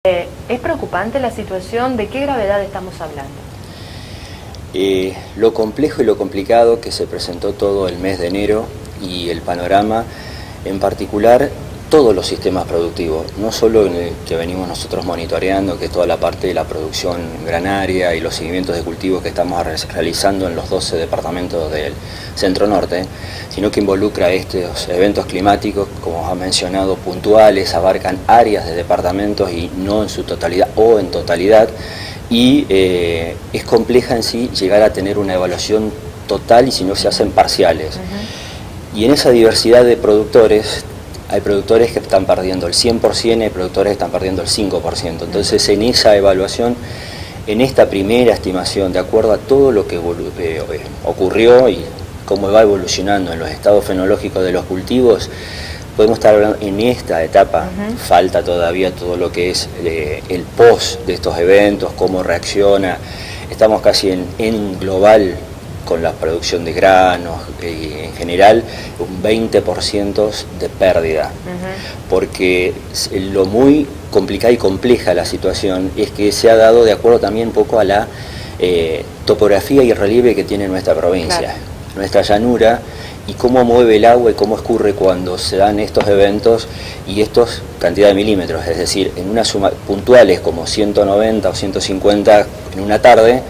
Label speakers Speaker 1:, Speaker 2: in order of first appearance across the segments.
Speaker 1: ¿Es preocupante la situación? ¿De qué gravedad estamos hablando?
Speaker 2: Lo complejo y lo complicado que se presentó todo el mes de enero y el panorama, en particular todos los sistemas productivos, no solo en el que venimos nosotros monitoreando, que es toda la parte de la producción granaria y los seguimientos de cultivos que estamos realizando en los 12 departamentos del Centro Norte, sino que involucra estos eventos climáticos, como ha mencionado, puntuales, abarcan áreas de departamentos y no en su totalidad o en totalidad, y es compleja en sí llegar a tener una evaluación total y si no se hacen parciales. Y en esa diversidad de productores, hay productores que están perdiendo el 100% y hay productores que están perdiendo el 5%. Entonces, en esa evaluación, en esta primera estimación, de acuerdo a todo lo que ocurrió y cómo va evolucionando en los estados fenológicos de los cultivos, podemos estar hablando en esta etapa. Falta todavía todo lo que es el post de estos eventos, cómo reacciona. Estamos casi en global con la producción de granos y en general un 20% de pérdida, porque lo muy complicada y compleja la situación es que se ha dado de acuerdo también un poco a la topografía y relieve que tiene nuestra provincia, nuestra llanura, y cómo mueve el agua y cómo escurre cuando se dan estos eventos y estos cantidad de milímetros, es decir, en unas sumas puntuales como 190 o 150 en una tarde,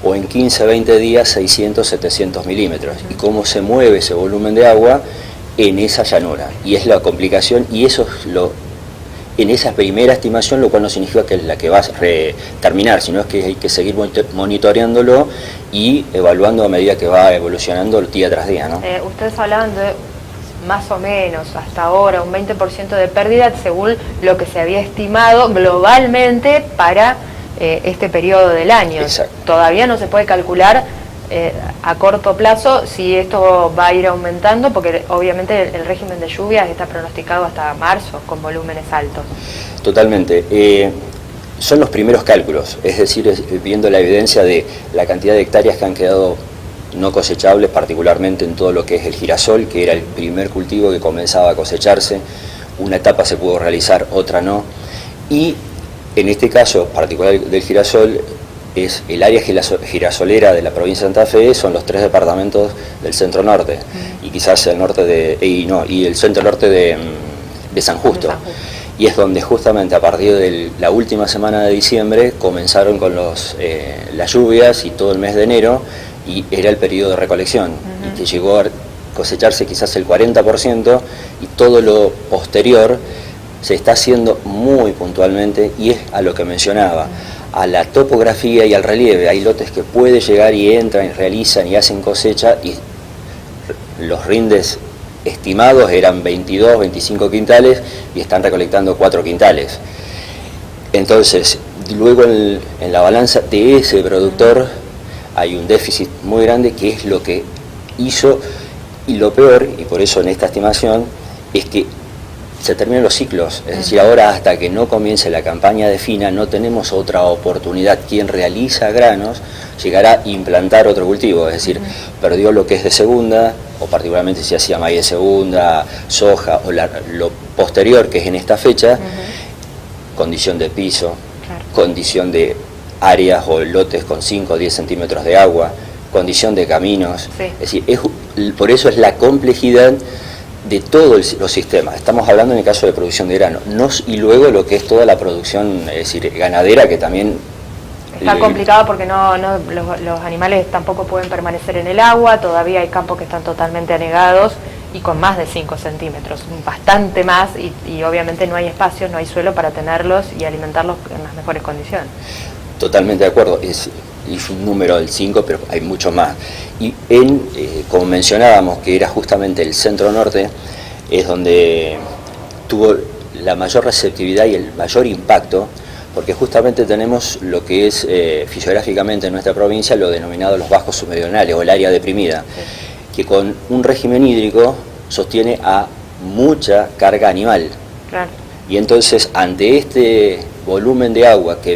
Speaker 2: o en 15, 20 días 600, 700 milímetros, y cómo se mueve ese volumen de agua en esa llanura, y es la complicación, y eso es en esa primera estimación, lo cual no significa que es la que va a terminar, sino es que hay que seguir monitoreándolo y evaluando a medida que va evolucionando día tras día, ¿no?
Speaker 1: Ustedes hablaban de más o menos hasta ahora un 20% de pérdida según lo que se había estimado globalmente para este periodo del año.
Speaker 2: Exacto.
Speaker 1: Todavía no se puede calcular a corto plazo si esto va a ir aumentando, porque obviamente el régimen de lluvias está pronosticado hasta marzo con volúmenes altos.
Speaker 2: Totalmente. Son los primeros cálculos, es decir, viendo la evidencia de la cantidad de hectáreas que han quedado no cosechables, particularmente en todo lo que es el girasol, que era el primer cultivo que comenzaba a cosecharse. Una etapa se pudo realizar, otra no, y en este caso particular del girasol, es el área girasolera de la provincia de Santa Fe, son los 3 departamentos del centro norte, y quizás el norte y el centro norte de San Justo. Y es donde justamente a partir de la última semana de diciembre comenzaron con las lluvias y todo el mes de enero, y era el periodo de recolección, y que llegó a cosecharse quizás el 40%, y todo lo posterior se está haciendo muy puntualmente, y es a lo que mencionaba, a la topografía y al relieve. Hay lotes que puede llegar y entran y realizan y hacen cosecha, y los rindes estimados eran 22, 25 quintales y están recolectando 4 quintales. Entonces, luego en la balanza de ese productor hay un déficit muy grande, que es lo que hizo, y lo peor, y por eso en esta estimación, es que se terminan los ciclos, es decir, ahora hasta que no comience la campaña de fina no tenemos otra oportunidad. Quien realiza granos llegará a implantar otro cultivo, es decir, perdió lo que es de segunda, o particularmente si hacía maíz de segunda, soja, o lo posterior que es en esta fecha, condición de piso, condición de áreas o lotes con 5 o 10 centímetros de agua, condición de caminos, es decir, por eso es la complejidad de todos los sistemas. Estamos hablando en el caso de producción de grano, y luego lo que es toda la producción, es decir, ganadera, que también
Speaker 1: está complicado porque los animales tampoco pueden permanecer en el agua, todavía hay campos que están totalmente anegados y con más de 5 centímetros, bastante más, y obviamente no hay espacio, no hay suelo para tenerlos y alimentarlos en las mejores condiciones.
Speaker 2: Totalmente de acuerdo, es un número del 5, pero hay mucho más. Y como mencionábamos, que era justamente el centro norte, es donde tuvo la mayor receptividad y el mayor impacto, porque justamente tenemos lo que es fisiográficamente en nuestra provincia lo denominado los bajos submeridionales o el área deprimida, que con un régimen hídrico sostiene a mucha carga animal. Y entonces, ante este volumen de agua que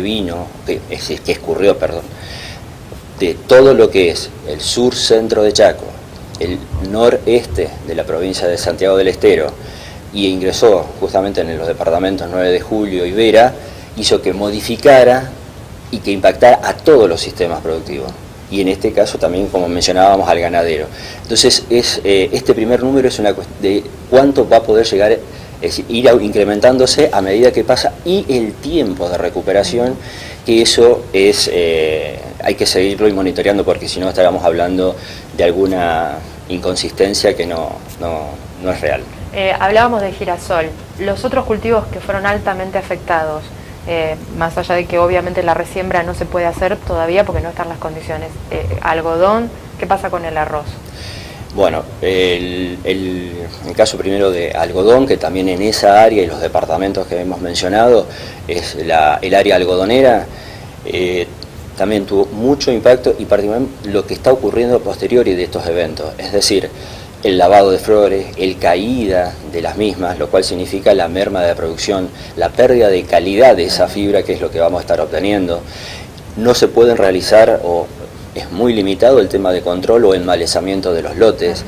Speaker 2: escurrió, de todo lo que es el sur-centro de Chaco, el noreste de la provincia de Santiago del Estero, y ingresó justamente en los departamentos 9 de Julio y Vera, hizo que modificara y que impactara a todos los sistemas productivos. Y en este caso también, como mencionábamos, al ganadero. Entonces, este primer número es una cuestión de cuánto va a poder llegar, es decir, ir incrementándose a medida que pasa, y el tiempo de recuperación, que eso es, hay que seguirlo y monitoreando, porque si no estaríamos hablando de alguna inconsistencia que no es real.
Speaker 1: Hablábamos de girasol. Los otros cultivos que fueron altamente afectados, más allá de que obviamente la resiembra no se puede hacer todavía porque no están las condiciones. Algodón, ¿qué pasa con el arroz?
Speaker 2: Bueno, el caso primero de algodón, que también en esa área y los departamentos que hemos mencionado, es el área algodonera, también tuvo mucho impacto, y particularmente lo que está ocurriendo a posteriori de estos eventos, es decir, el lavado de flores, el caída de las mismas, lo cual significa la merma de producción, la pérdida de calidad de esa fibra, que es lo que vamos a estar obteniendo. No se pueden realizar, o es muy limitado el tema de control o enmalezamiento de los lotes.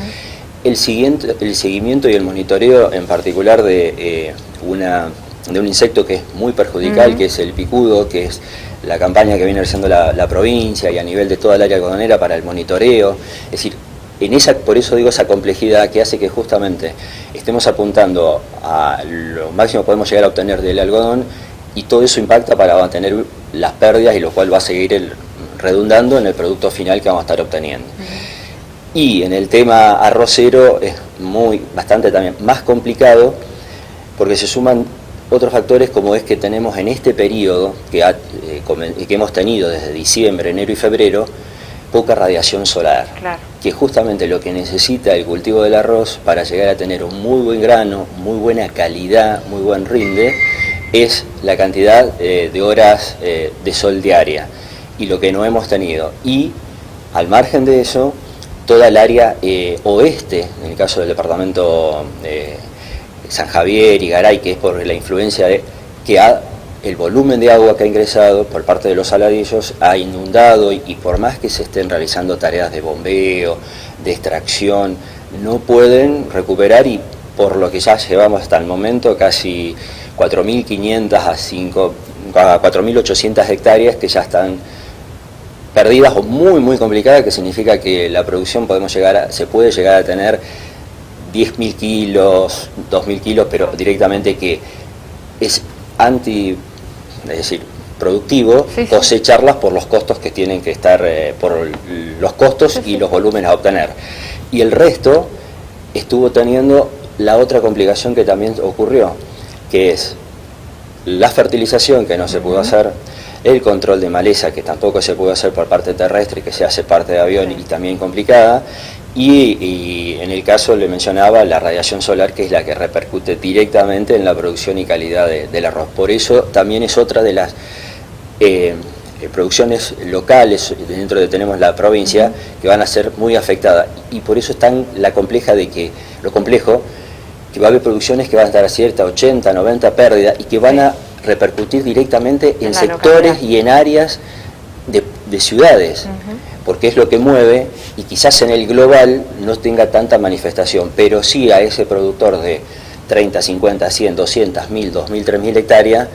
Speaker 2: El seguimiento y el monitoreo, en particular de un insecto que es muy perjudicial, que es el picudo, que es la campaña que viene haciendo la provincia y a nivel de toda el área algodonera para el monitoreo. Es decir, por eso digo esa complejidad que hace que justamente estemos apuntando a lo máximo que podemos llegar a obtener del algodón, y todo eso impacta para mantener las pérdidas, y lo cual va a seguir redundando en el producto final que vamos a estar obteniendo. Y en el tema arrocero es bastante también más complicado, porque se suman otros factores, como es que tenemos en este periodo que hemos tenido desde diciembre, enero y febrero, poca radiación solar, que justamente lo que necesita el cultivo del arroz para llegar a tener un muy buen grano, muy buena calidad, muy buen rinde, es la cantidad de horas de sol diaria, y lo que no hemos tenido. Y al margen de eso, toda el área oeste, en el caso del departamento San Javier y Garay, que es por la influencia el volumen de agua que ha ingresado por parte de los saladillos, ha inundado, y por más que se estén realizando tareas de bombeo, de extracción, no pueden recuperar, y por lo que ya llevamos hasta el momento casi 4.500 a 4.800 hectáreas que ya están perdidas o muy complicadas, que significa que la producción se puede llegar a tener 10.000 kilos, 2.000 kilos, pero directamente que es es decir, productivo cosecharlas por los costos que tienen que estar, por los costos y los volúmenes a obtener. Y el resto estuvo teniendo la otra complicación que también ocurrió, que es la fertilización, que no se pudo hacer, el control de maleza, que tampoco se pudo hacer por parte terrestre, que se hace parte de avión y también complicada, y en el caso le mencionaba la radiación solar, que es la que repercute directamente en la producción y calidad del arroz. Por eso también es otra de las producciones locales dentro de tenemos la provincia que van a ser muy afectadas, y por eso está lo complejo, que va a haber producciones que van a estar a cierta 80, 90 pérdidas, y que van a repercutir directamente en sectores y en áreas de ciudades, porque es lo que mueve, y quizás en el global no tenga tanta manifestación, pero sí a ese productor de 30, 50, 100, 200, 1000, 2000, 3000 hectáreas,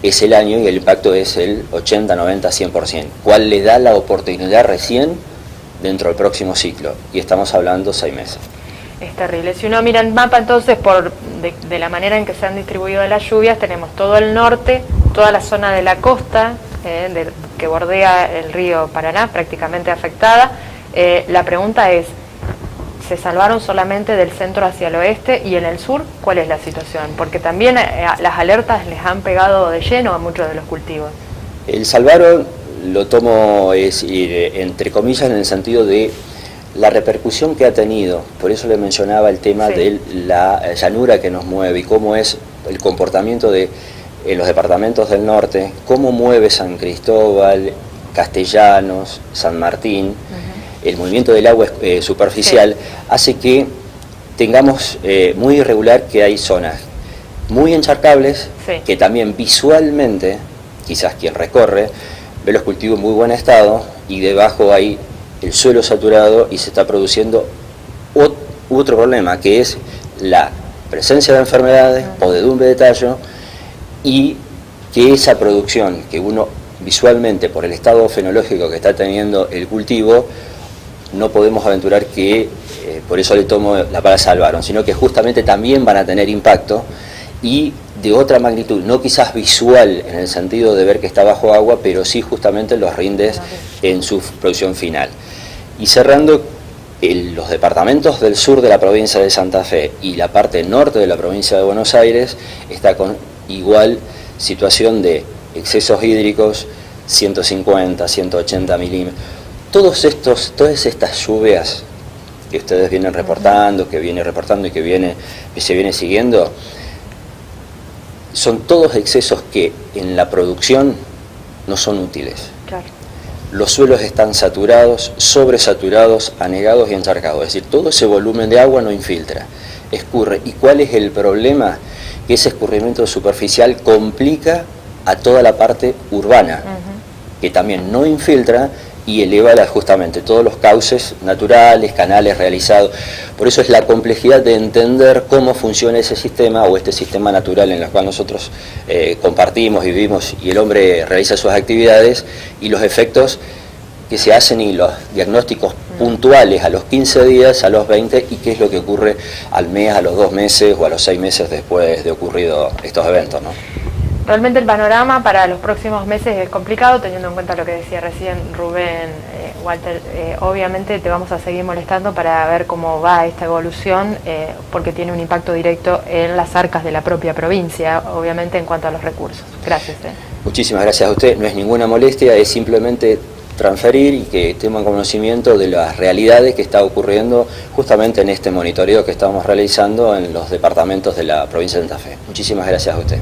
Speaker 2: es el año, y el impacto es el 80, 90, 100%, cual le da la oportunidad recién dentro del próximo ciclo, y estamos hablando 6 meses.
Speaker 1: Es terrible. Si uno mira el mapa, entonces, de la manera en que se han distribuido las lluvias, tenemos todo el norte, toda la zona de la costa, que bordea el río Paraná, prácticamente afectada. La pregunta es, ¿se salvaron solamente del centro hacia el oeste, y en el sur cuál es la situación? Porque también las alertas les han pegado de lleno a muchos de los cultivos.
Speaker 2: El salvaron lo tomo entre comillas, en el sentido de la repercusión que ha tenido. Por eso le mencionaba el tema de la llanura que nos mueve, y cómo es el comportamiento en los departamentos del norte, cómo mueve San Cristóbal, Castellanos, San Martín. El movimiento del agua superficial hace que tengamos muy irregular, que hay zonas muy encharcables, que también visualmente, quizás quien recorre, ve los cultivos en muy buen estado, y debajo hay el suelo saturado, y se está produciendo otro problema, que es la presencia de enfermedades, podredumbre de tallo, y que esa producción que uno visualmente, por el estado fenológico que está teniendo el cultivo, no podemos aventurar que, por eso le tomo la palabra salvaron, sino que justamente también van a tener impacto y de otra magnitud, no quizás visual en el sentido de ver que está bajo agua, pero sí justamente los rindes en su producción final. Y cerrando, los departamentos del sur de la provincia de Santa Fe y la parte norte de la provincia de Buenos Aires está con igual situación de excesos hídricos, 150, 180 milímetros. Todas estas lluvias que ustedes vienen reportando, y que se viene siguiendo, son todos excesos que en la producción no son útiles.
Speaker 1: Claro.
Speaker 2: Los suelos están saturados, sobresaturados, anegados y encharcados. Es decir, todo ese volumen de agua no infiltra, escurre. ¿Y cuál es el problema? Que ese escurrimiento superficial complica a toda la parte urbana, que también no infiltra y eleva justamente todos los cauces naturales, canales realizados. Por eso es la complejidad de entender cómo funciona ese sistema o este sistema natural en el cual nosotros compartimos, vivimos y el hombre realiza sus actividades y los efectos que se hacen y los diagnósticos puntuales a los 15 días, a los 20 y qué es lo que ocurre al mes, a los 2 meses o a los 6 meses después de ocurrido estos eventos, ¿no?
Speaker 1: Realmente el panorama para los próximos meses es complicado, teniendo en cuenta lo que decía recién Rubén, Walter. Obviamente te vamos a seguir molestando para ver cómo va esta evolución, porque tiene un impacto directo en las arcas de la propia provincia, obviamente en cuanto a los recursos. Gracias.
Speaker 2: Muchísimas gracias a usted. No es ninguna molestia, es simplemente transferir y que tengan conocimiento de las realidades que está ocurriendo justamente en este monitoreo que estamos realizando en los departamentos de la provincia de Santa Fe. Muchísimas gracias a usted.